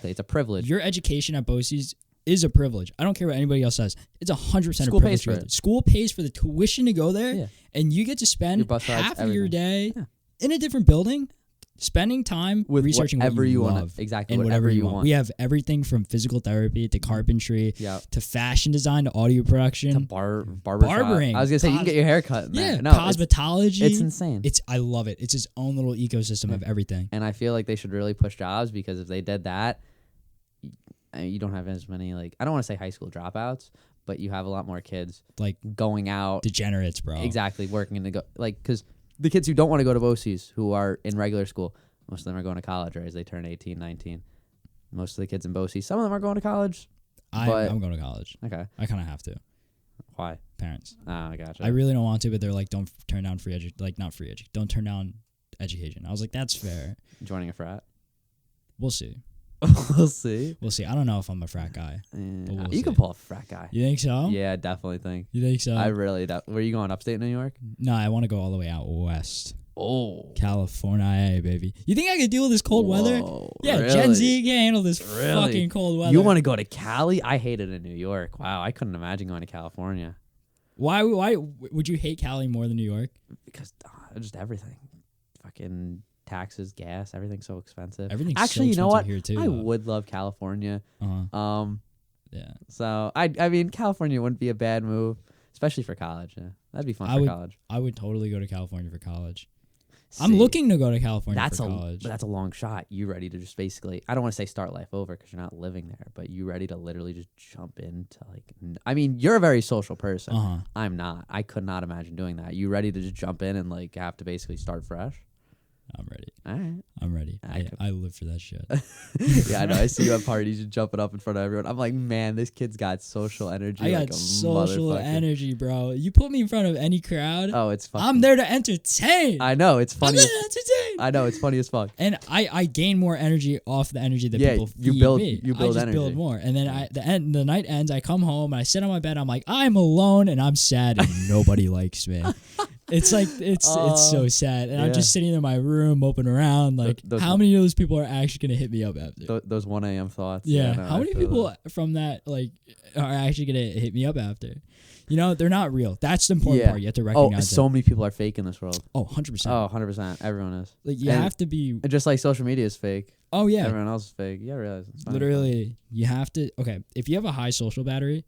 It's a privilege. Your education at BOCES is a privilege. I don't care what anybody else says. It's 100% School a privilege. pays for it. School pays for the tuition to go there, and you get to spend half of your day in a different building, spending time with researching whatever what you want. love. Exactly, and whatever you want. We have everything from physical therapy to carpentry to fashion design to audio production to barbering. I was gonna say you can get your hair cut in there. Yeah, no, cosmetology. It's insane. I love it. It's its own little ecosystem of everything. And I feel like they should really push jobs, because if they did that, you don't have as many, like, I don't want to say high school dropouts, but you have a lot more kids like going out. Degenerates, bro. Exactly. Working in because the kids who don't want to go to BOCES, who are in regular school, most of them are going to college, right, as they turn 18, 19. Most of the kids in BOCES, some of them are going to college. I'm going to college. Okay. I kind of have to. Why? Parents. Oh, I gotcha. I really don't want to, but they're like, don't turn down don't turn down education. I was like, that's fair. Joining a frat? We'll see. We'll see. We'll see. I don't know if I'm a frat guy. You can pull a frat guy. You think so? Yeah, I definitely think. You think so? I really were you going upstate New York? No, I want to go all the way out west. Oh. California, baby. You think I could deal with this cold weather? Yeah, really? Gen Z can't handle this fucking cold weather. You want to go to Cali? I hate it in New York. Wow, I couldn't imagine going to California. Why would you hate Cali more than New York? Because just everything. Fucking taxes, gas, everything's so expensive. Everything's actually, so you know what? Here too, I would love California. Yeah. So I mean, California wouldn't be a bad move, especially for college. Yeah, that'd be fun for college. I would totally go to California for college. I'm looking to go to California That's for college. But that's a long shot. You ready to just basically, I don't want to say start life over because you're not living there, but you ready to literally just jump into like, I mean, you're a very social person. I'm not. I could not imagine doing that. You ready to just jump in and like have to basically start fresh? I'm ready. All right. I'm ready. I live for that shit. Yeah, I know. I see you at parties, just jumping up in front of everyone. I'm like, man, this kid's got social energy. I like got social energy, bro. You put me in front of any crowd. Oh, it's fun. I'm there to entertain. I know. It's funny. I'm there to entertain. I know. It's funny as fuck. And I gain more energy off the energy that people feed me. You build I just energy. build more. And then the night ends, I come home and I sit on my bed. I'm like, I'm alone and I'm sad and nobody likes me. It's like it's so sad, and I'm just sitting in my room, moping around. Like, how many of those people are actually gonna hit me up after those 1 a.m. thoughts? Yeah, no, how many people from that like are actually gonna hit me up after? You know, they're not real. That's the important part. You have to recognize. So many people are fake in this world. Oh, 100%. Oh, 100%. Everyone is. Like you have to be. Just like social media is fake. Oh yeah. Everyone else is fake. Yeah, realize. Literally, you have to. Okay, if you have a high social battery.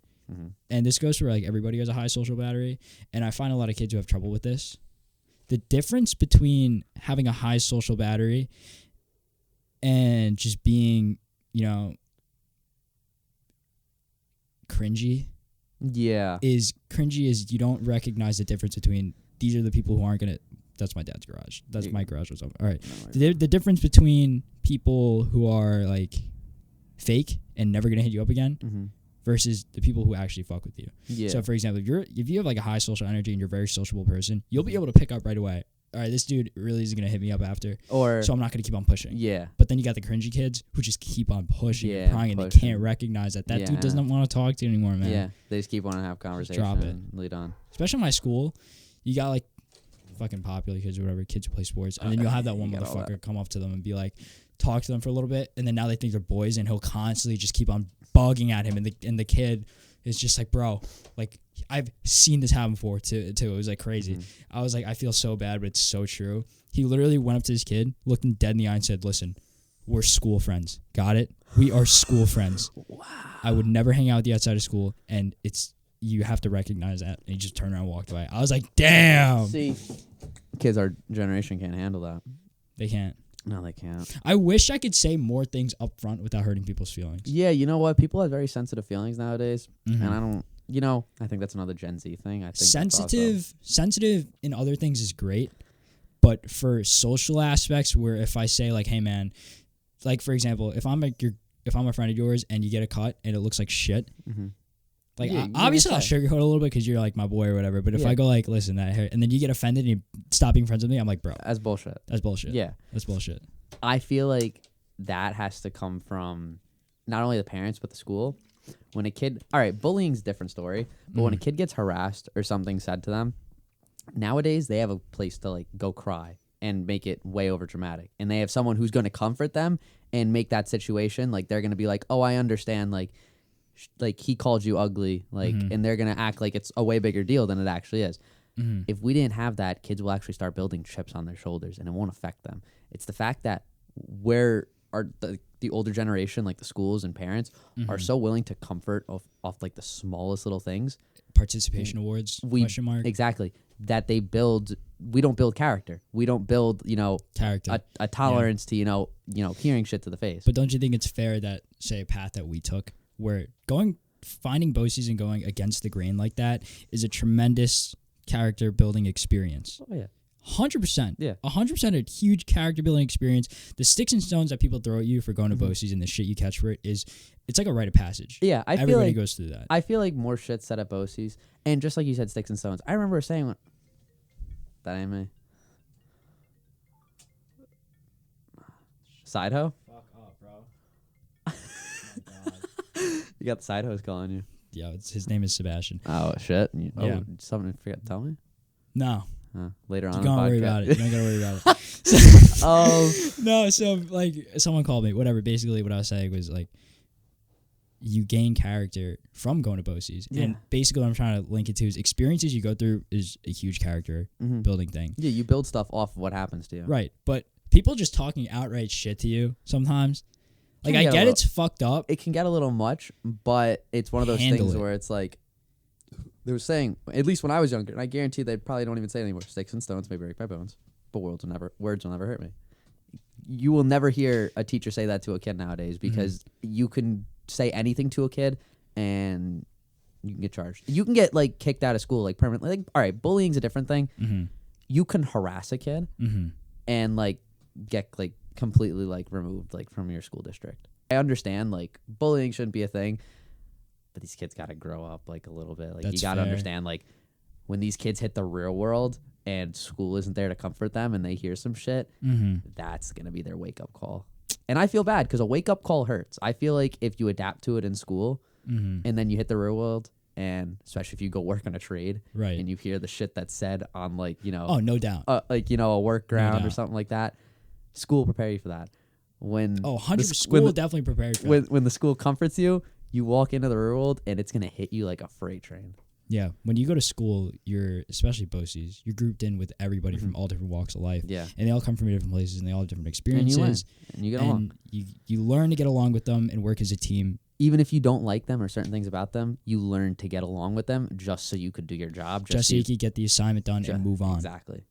And this goes for like everybody has a high social battery, and I find a lot of kids who have trouble with this. The difference between having a high social battery and just being, you know, cringy. Yeah. Is you don't recognize the difference between these are the people who aren't going to. That's my dad's garage. That's my garage or something. All right. No, the difference between people who are like fake and never going to hit you up again. Versus the people who actually fuck with you. Yeah. So, for example, if you have like a high social energy and you're a very sociable person, you'll be able to pick up right away. All right, this dude really is gonna hit me up after, so I'm not gonna keep on pushing. Yeah. But then you got the cringy kids who just keep on pushing and prying, and they can't recognize that dude doesn't want to talk to you anymore, man. Yeah. They just keep wanting to have conversation. Drop it. And lead on. Especially in my school, you got like fucking popular kids or whatever, kids who play sports, and then you'll have that one motherfucker come up to them and be like, talk to them for a little bit, and then now they think they're boys, and he'll constantly just keep on bugging at him, and the kid is just like, bro, like I've seen this happen before too. It was like crazy. I was like, I feel so bad, but it's so true. He literally went up to this kid, looked him dead in the eye, and said, "Listen, we're school friends. Got it? We are school friends. Wow. I would never hang out with you outside of school, and you have to recognize that." And he just turned around and walked away. I was like, damn. See, kids, our generation can't handle that. They can't. No, they can't. I wish I could say more things up front without hurting people's feelings. Yeah, you know what? People have very sensitive feelings nowadays, and I don't. You know, I think that's another Gen Z thing. I think sensitive in other things is great, but for social aspects, where if I say like, "Hey, man," like for example, if I'm a friend of yours and you get a cut and it looks like shit. Like, obviously, I'll sugarcoat a little bit because you're like my boy or whatever. But if I go like, listen, that hair, and then you get offended and you stop being friends with me, I'm like, bro, that's bullshit. That's bullshit. Yeah, that's bullshit. I feel like that has to come from not only the parents but the school. When a kid, all right, bullying's a different story. But when a kid gets harassed or something said to them, nowadays they have a place to like go cry and make it way over dramatic, and they have someone who's going to comfort them and make that situation like they're going to be like, oh, I understand, like he called you ugly, like, and they're going to act like it's a way bigger deal than it actually is. If we didn't have that, kids will actually start building chips on their shoulders and it won't affect them. It's the fact that where are the older generation, like the schools and parents, are so willing to comfort off like the smallest little things. Participation awards, question mark. Exactly. That we don't build character. We don't build, character. A tolerance to, hearing shit to the face. But don't you think it's fair that, say, a path that we took, where finding BOCES and going against the grain like that is a tremendous character building experience. Oh yeah, 100%. Yeah, 100% a huge character building experience. The sticks and stones that people throw at you for going to BOCES and the shit you catch for it's like a rite of passage. Yeah, everybody goes through that. I feel like more shit said at BOCES, and just like you said, sticks and stones. I remember saying that ain't me. Side hoe? Fuck up, bro. Oh my god. You got the side hose calling you. Yeah, his name is Sebastian. Oh shit! Something to forget to tell me. No. Later on. You don't worry about it. You don't gotta worry about it. No. So like, someone called me. Whatever. Basically, what I was saying was like, you gain character from going to BOCES, and basically, what I'm trying to link it to is experiences you go through is a huge character building thing. Yeah, you build stuff off of what happens to you. Right, but people just talking outright shit to you sometimes. Like, I get it's fucked up. It can get a little much, but it's one of those things where it's like, they were saying, at least when I was younger, and I guarantee they probably don't even say it anymore, sticks and stones may break my bones. but words will never hurt me. You will never hear a teacher say that to a kid nowadays because you can say anything to a kid and you can get charged. You can get like kicked out of school like permanently. Like, all right, bullying's a different thing. You can harass a kid and like get like completely like removed like from your school district. I understand like bullying shouldn't be a thing, but these kids got to grow up like a little bit. Like you got to understand like when these kids hit the real world and school isn't there to comfort them and they hear some shit, that's going to be their wake up call. And I feel bad because a wake up call hurts. I feel like if you adapt to it in school and then you hit the real world, and especially if you go work on a trade and you hear the shit that's said on like, you know, no doubt, like, you know, a work ground or something like that, school will prepare you for that. When 100% school will definitely prepare you for that. When the school comforts you, you walk into the real world and it's going to hit you like a freight train. Yeah, when you go to school, you're, especially BOCES, you're grouped in with everybody from all different walks of life. Yeah. And they all come from different places and they all have different experiences. And you get along. You learn to get along with them and work as a team. Even if you don't like them or certain things about them, you learn to get along with them just so you could do your job. Just so you could get the assignment done and move on. Exactly.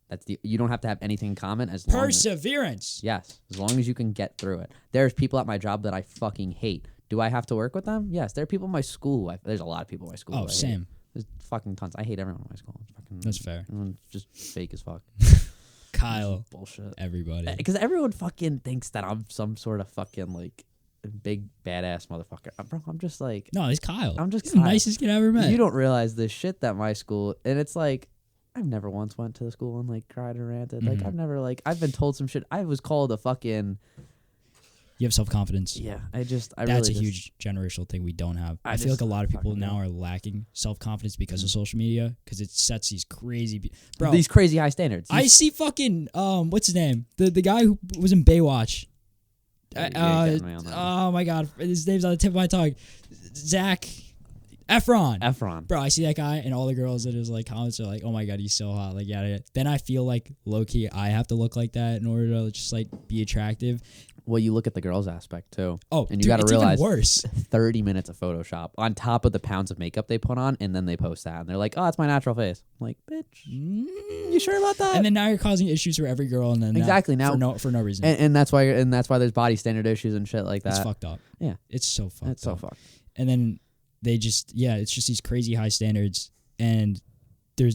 You don't have to have anything in common as long Perseverance. Yes. As long as you can get through it. There's people at my job that I fucking hate. Do I have to work with them? Yes. There are people in my school. There's a lot of people in my school. Oh, same. There's fucking tons. I hate everyone in my school. That's fair. Everyone's just fake as fuck. Kyle. Bullshit. Everybody. Because everyone fucking thinks that I'm some sort of fucking like big badass motherfucker. Bro, I'm just like... No, he's Kyle. He's the nicest kid I ever met. You don't realize the shit that my school... And it's like, I've never once went to the school and like cried or ranted. Like I've never like... I've been told some shit. I was called a fucking... You have self-confidence. Yeah, That's a huge generational thing we don't have. I feel like a lot of people now are lacking self-confidence because of social media, because it sets these crazy... Bro, these crazy high standards. I see fucking... what's his name? The guy who was in Baywatch. Oh my god, his name's on the tip of my tongue. Zac Efron. Bro, I see that guy and all the girls that his like comments are like, oh my god, he's so hot. Like, yeah. Then I feel like low key I have to look like that in order to just like be attractive. Well, you look at the girls aspect too. Oh, and you got to realize, even worse. 30 minutes of Photoshop on top of the pounds of makeup they put on, and then they post that, and they're like, "Oh, it's my natural face." I'm like, bitch, you sure about that? And then now you're causing issues for every girl, and then now for no reason. And that's why there's body standard issues and shit like that. It's fucked up. Yeah, it's so fucked. It's so fucked. And then they just it's just these crazy high standards, and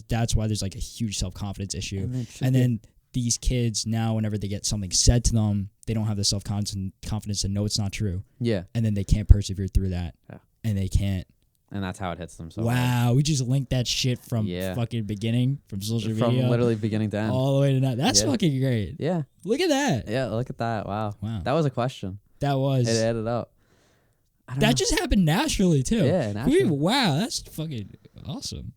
that's why there's like a huge self-confidence issue, and then. These kids now, whenever they get something said to them, they don't have the self-confidence to know it's not true. Yeah. And then they can't persevere through that. Yeah. And they can't. And that's how it hits them. So wow. hard. We just linked that shit from fucking beginning, from social media. From literally beginning to end. All the way to now. That's fucking great. Yeah. Look at that. Yeah, look at that. Wow. That was a question. That was. It added up. That just happened naturally, too. Yeah, naturally. Wow, that's fucking awesome.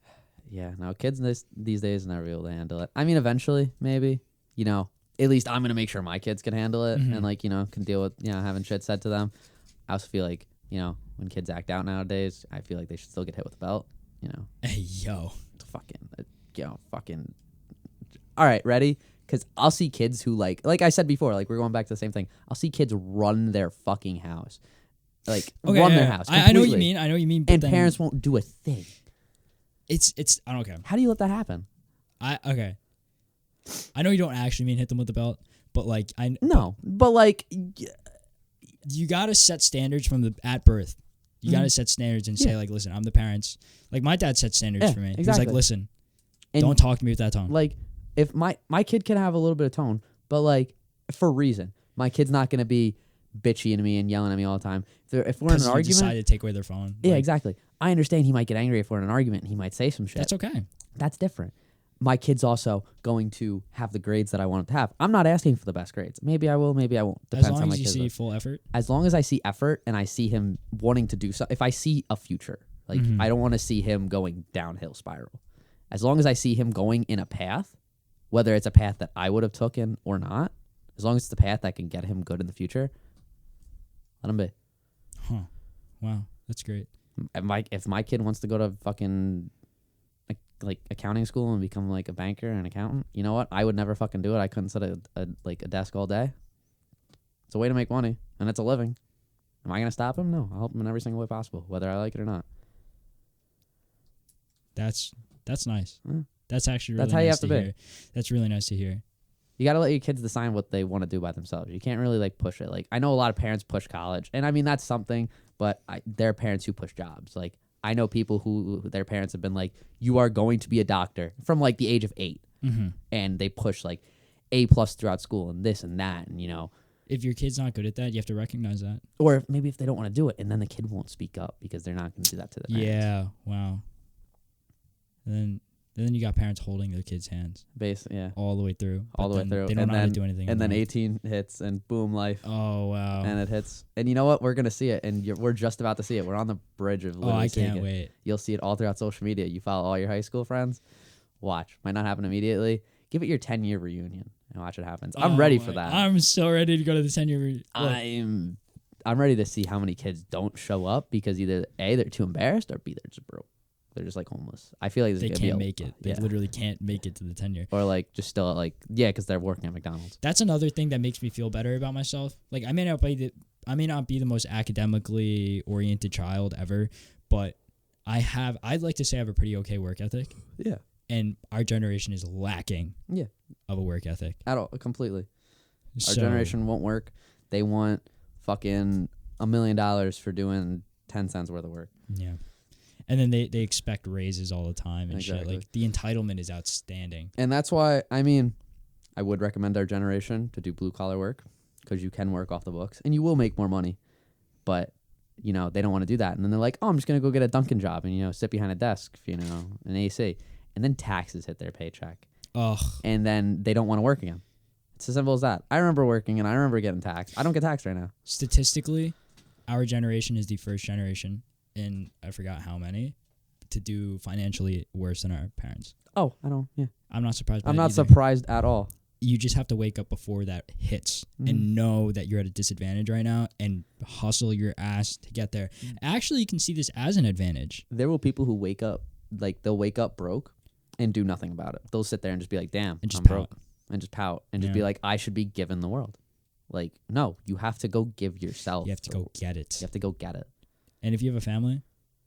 Yeah, no, kids these days are never able to handle it. I mean, eventually, maybe. You know, at least I'm going to make sure my kids can handle it and, like, you know, can deal with, you know, having shit said to them. I also feel like, you know, when kids act out nowadays, I feel like they should still get hit with a belt, you know. Hey, yo. Fucking. All right, ready? Because I'll see kids who, like I said before, like, we're going back to the same thing. I'll see kids run their fucking house. Like, run their house completely. I know what you mean. But and parents won't do a thing. It's I don't care. How do you let that happen? Okay. I know you don't actually mean hit them with the belt, but like but like you gotta set standards from at birth. You gotta set standards and say like, listen, I'm the parents. Like my dad set standards for me. Exactly. He was like, listen, don't talk to me with that tone. Like if my kid can have a little bit of tone, but like for a reason, my kid's not gonna be bitchy to me and yelling at me all the time. If we're in an argument, decide to take away their phone. Yeah, exactly. I understand he might get angry if we're in an argument and he might say some shit. That's okay. That's different. My kid's also going to have the grades that I want him to have. I'm not asking for the best grades. Maybe I will, maybe I won't. Depends as long as you see full effort. As long as I see effort and I see him wanting to do so. If I see a future, like I don't want to see him going downhill spiral. As long as I see him going in a path, whether it's a path that I would have taken or not, as long as it's the path that can get him good in the future, let him be. Huh. Wow. That's great. If my kid wants to go to fucking like accounting school and become like a banker and accountant, you know what? I would never fucking do it. I couldn't sit at a desk all day. It's a way to make money and it's a living. Am I gonna stop him? No. I'll help him in every single way possible, whether I like it or not. That's nice. That's actually really that's how you nice have to be. Hear. That's really nice to hear. You got to let your kids decide what they want to do by themselves. You can't really like push it. Like I know a lot of parents push college, and I mean that's something, but there are parents who push jobs. Like I know people who their parents have been like, you are going to be a doctor from like the age of 8, and they push like A+ throughout school and this and that, and you know. If your kid's not good at that, you have to recognize that. Or maybe if they don't want to do it, and then the kid won't speak up because they're not going to do that to the parents. Yeah, wow. And then you got parents holding their kids' hands. Basically, yeah. All the way through. All the way through. They don't know how to do anything. And then 18 hits, and boom, life. Oh, wow. And it hits. And you know what? We're going to see it, and we're just about to see it. We're on the bridge of literally seeing it. I can't wait. You'll see it all throughout social media. You follow all your high school friends. Watch. Might not happen immediately. Give it your 10-year reunion and watch what happens. I'm ready for that. I'm so ready to go to the 10-year reunion. I'm ready to see how many kids don't show up because either A, they're too embarrassed, or B, they're just broke. They're just like homeless. I feel like they can't make it. They literally can't make it to the 10-year. Or like just still like because they're working at McDonald's. That's another thing that makes me feel better about myself. Like I may not be the most academically oriented child ever, but I'd like to say I have a pretty okay work ethic. Yeah. And our generation is lacking of a work ethic. At all, completely. Our generation won't work. They want fucking $1 million for doing 10 cents worth of work. Yeah. And then they expect raises all the time and shit. Like the entitlement is outstanding. And that's why, I would recommend our generation to do blue collar work because you can work off the books and you will make more money. But, they don't want to do that. And then they're like, oh, I'm just going to go get a Dunkin' job and, sit behind a desk, an AC. And then taxes hit their paycheck. Ugh. And then they don't want to work again. It's as simple as that. I remember working and I remember getting taxed. I don't get taxed right now. Statistically, our generation is the first generation in I forgot how many to do financially worse than our parents. Oh, I don't. Yeah. I'm not surprised. I'm not surprised at all. You just have to wake up before that hits and know that you're at a disadvantage right now and hustle your ass to get there. Actually, you can see this as an advantage. There will people who wake up, they'll wake up broke and do nothing about it. They'll sit there and just be like, damn, and just I'm broke. And just pout. And just be like, I should be given the world. Like, no, you have to go give yourself. You have to go get it. You have to go get it. And if you have a family,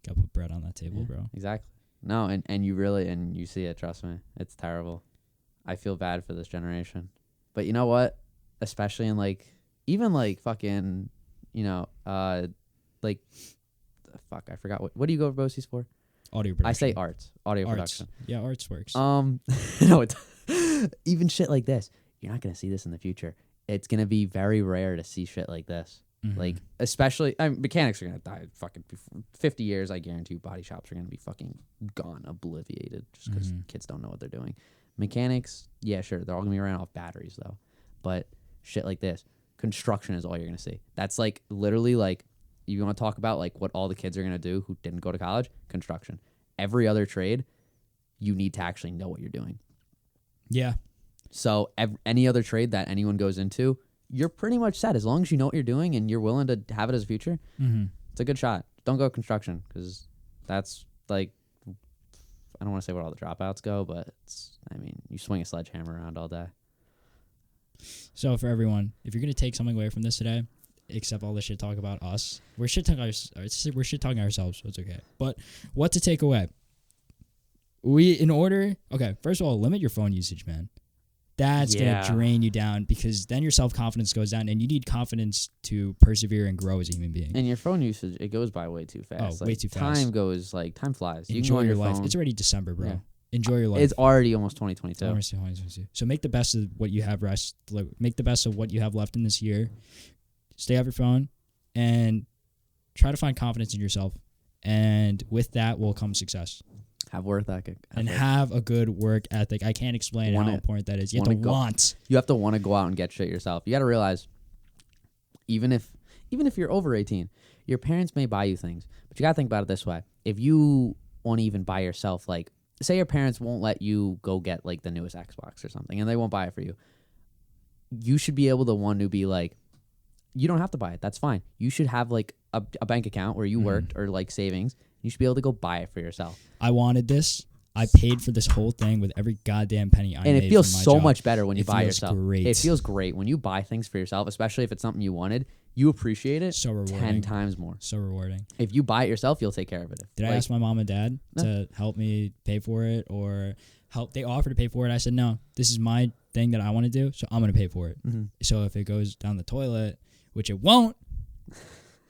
gotta put bread on that table, bro. Exactly. No, and you really, and you see it, trust me. It's terrible. I feel bad for this generation. But you know what? Especially in even fucking, fuck, I forgot what do you go to BOCES for? Audio production. I say arts. Audio production. Yeah, arts works. No, it's even shit like this. You're not gonna see this in the future. It's gonna be very rare to see shit like this. Like, especially, mechanics are gonna die fucking 50 years. I guarantee you body shops are gonna be fucking gone, obliterated, just because kids don't know what they're doing. Mechanics, yeah, sure, they're all gonna be ran off batteries though. But shit like this, construction is all you're gonna see. That's literally you want to talk about what all the kids are gonna do who didn't go to college? Construction. Every other trade, you need to actually know what you're doing. Yeah. So any other trade that anyone goes into, you're pretty much set as long as you know what you're doing and you're willing to have it as a future. It's a good shot. Don't go construction because that's I don't want to say where all the dropouts go, but you swing a sledgehammer around all day. So for everyone, if you're gonna take something away from this today, except all the shit talk about us, we're shit talking ourselves, so it's okay. But what to take away? First of all, limit your phone usage, man. That's going to drain you down because then your self-confidence goes down and you need confidence to persevere and grow as a human being. And your phone usage, it goes by way too fast. Way too fast. Time flies. Enjoy your life. Phone. It's already December, bro. Yeah. Enjoy your life. It's already almost 2022. So make the best of what you have make the best of what you have left in this year. Stay off your phone and try to find confidence in yourself. And with that will come success. Have work ethic. Have a good work ethic. I can't explain how important that is. You have to want. You have to want to go out and get shit yourself. You got to realize, even if you're over 18, your parents may buy you things. But you got to think about it this way. If you want to even buy yourself, say your parents won't let you go get the newest Xbox or something, and they won't buy it for you. You should be able to want to be you don't have to buy it. That's fine. You should have a bank account where you worked or savings. You should be able to go buy it for yourself. I wanted this. I paid for this whole thing with every goddamn penny I made. And it feels so job. much better when you buy yourself. Great. It feels great when you buy things for yourself, especially if it's something you wanted. You appreciate it so rewarding. 10 times more. So rewarding. If you buy it yourself, you'll take care of it. Did I ask my mom and dad to help me pay for it or help? They offered to pay for it. I said, no, this is my thing that I want to do, so I'm going to pay for it. Mm-hmm. So if it goes down the toilet, which it won't,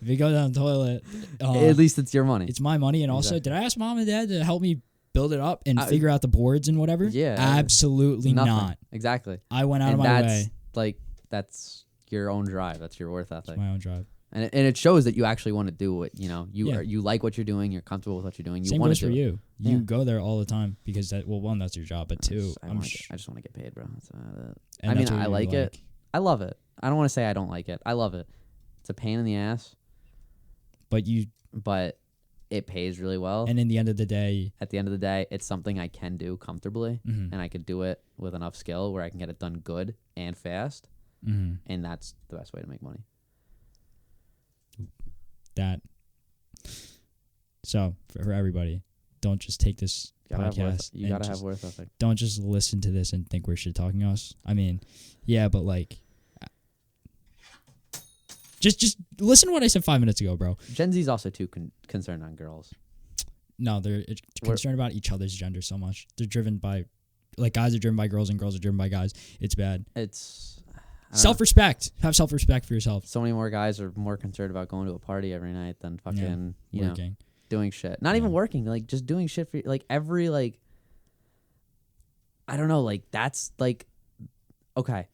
if it goes down the toilet, at least it's your money. It's my money. And also, did I ask mom and dad to help me build it up and figure out the boards and whatever? Yeah. Absolutely not. Exactly. I went out of my way. Like, that's your own drive. That's your worth ethic. It's my own drive. And it shows that you actually want to do what, you like what you're doing. You're comfortable with what you're doing. You Same want goes to for do you. Yeah. You go there all the time because one, that's your job, but two, I just want to get paid, bro. That's about it. And I mean, I like it. I love it. I don't want to say I don't like it. I love it. It's a pain in the ass. But it pays really well. And at the end of the day, it's something I can do comfortably, and I could do it with enough skill where I can get it done good and fast, and that's the best way to make money. So for everybody, don't just take this podcast. You gotta have worth ethic. Don't just listen to this and think we're shit talking us. I mean, yeah, but like, just listen to what I said 5 minutes ago, bro. Gen Z's also too concerned on girls. No, they're concerned about each other's gender so much. They're driven by, like, guys are driven by girls and girls are driven by guys. It's bad. It's self-respect. Have self-respect for yourself. So many more guys are more concerned about going to a party every night than fucking, working. Doing shit. Not even working, like just doing shit for like every like. I don't know, like that's like, okay.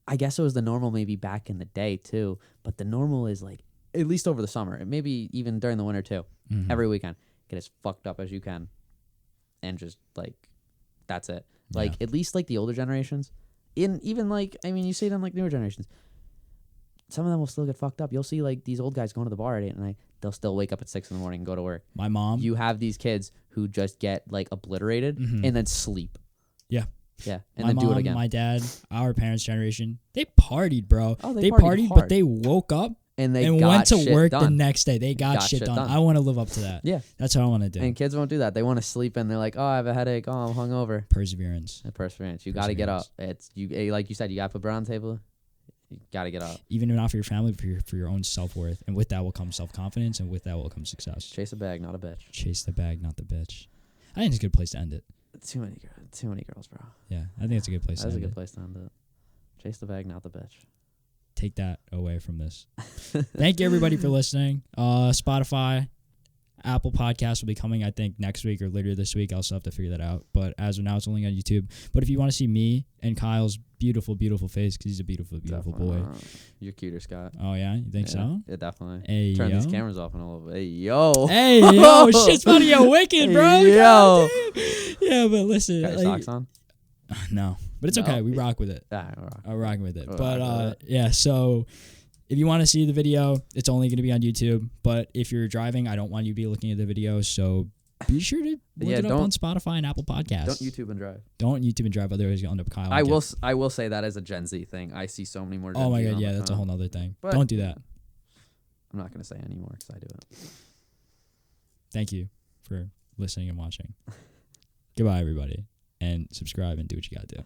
I guess it was the normal maybe back in the day too, but the normal is like at least over the summer and maybe even during the winter too. Every weekend, get as fucked up as you can, and just like that's it. Like at least like the older generations, even like I mean you see it in like newer generations. Some of them will still get fucked up. You'll see like these old guys going to the bar at 8 at night. They'll still wake up at 6 a.m. and go to work. My mom. You have these kids who just get like obliterated and then sleep. Yeah. Yeah. And then do it again. My dad, our parents' generation, they partied, bro. Oh, they partied hard. but they woke up and went to work done. the next day. They got shit done. I want to live up to that. Yeah. That's what I want to do. And kids won't do that. They want to sleep and they're like, oh, I have a headache. Oh, I'm hungover. Perseverance. You got to get up. It's you. Like you said, you got to put bread on the table. You got to get up. Even if not for your family, but for your own self-worth. And with that will come self-confidence, and with that will come success. Chase a bag, not a bitch. Chase the bag, not the bitch. I think it's a good place to end it. Too many girls, bro. Yeah, I think it's a good place to end it. That's a good place to end it. Chase the bag, not the bitch. Take that away from this. Thank you, everybody, for listening. Spotify, Apple Podcasts will be coming, I think, next week or later this week. I'll still have to figure that out. But as of now, it's only on YouTube. But if you want to see me and Kyle's beautiful, beautiful face, because he's a beautiful, beautiful boy. You're cuter, Scott. Oh, yeah? You think so? Yeah, definitely. Hey, Turn these cameras off in a little bit. Hey, yo. Hey, yo. Shit's about to get wicked, bro. Hey, yo. Yeah, but listen. Got your socks on? No. But it's okay. We rock with it. I'm rocking with it. But, yeah, so if you want to see the video, it's only going to be on YouTube. But if you're driving, I don't want you to be looking at the video. So be sure to look it up on Spotify and Apple Podcasts. Don't YouTube and drive. Don't YouTube and drive. Otherwise, you'll end up Kyle. I will say that as a Gen Z thing. I see so many more Gen Oh, my Z God. on Yeah, the that's a phone. whole nother thing. But don't do that. I'm not going to say anymore because I do it. Thank you for listening and watching. Goodbye, everybody. And subscribe and do what you got to do.